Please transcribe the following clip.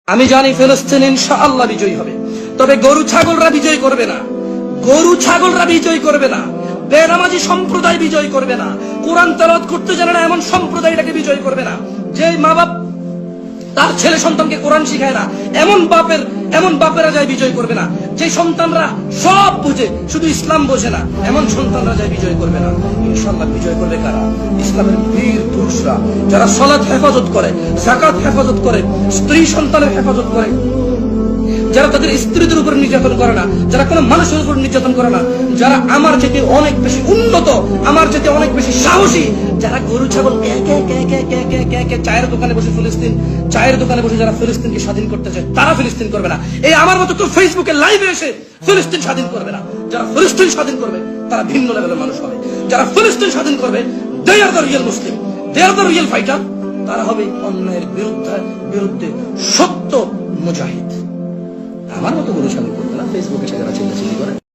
আমি জানি ফিলিস্তিন ইনশাআল্লাহ বিজয়ী হবে, তবে গরু ছাগলরা বিজয় করবে না। গরু ছাগলরা বিজয় করবে না, বেনামাজি সম্প্রদায় বিজয় করবে না, কোরআন তেলাওয়াত করতে জানে না এমন সম্প্রদায়টাকে বিজয় করবে না। যে মা বাপ তার ছেলে সন্তানকে কোরআন শিখায় না এমন বাপেরা যায় বিজয় করবে না। যে সন্তানরা সব বুঝে শুধু ইসলাম বোঝে না এমন সন্তানরা যায় বিজয় করবে না। ইনশাআল্লাহ বিজয় করবে কারা? ইসলামের বীর পুরুষরা, যারা সালাত হেফাজত করে, যাকাত হেফাজত করে, স্ত্রী সন্তানের হেফাজত করে, যারা তাদের স্ত্রীদের উপর নির্যাতন করে না, যারা কোনো মানুষের উপর নির্যাতন করে না, যারা আমার চেয়ে অনেক বেশি উন্নত, আমার চেয়ে অনেক বেশি সাহসী, যারা গরু ছাগল চায়ের দোকানে বসে যারা ফিলিস্তিনকে স্বাধীন করতে চায় তারা ফিলিস্তিন করবে না। এই আমার মতো কেউ ফেসবুকে লাইভে এসে ফিলিস্তিন স্বাধীন করবে না। যারা ফিলিস্তিন স্বাধীন করবে তারা ভিন্ন লেভেলের মানুষ হবে। যারা ফিলিস্তিন স্বাধীন করবে they are the real Muslim, they are the real fighter. তারা হবে অন্যায়ের বিরুদ্ধে সত্য মুজাহিদ। আমার মতো গরু ছাগল করবে না ফেসবুকে যারা চিল্লাচিল্লি করে।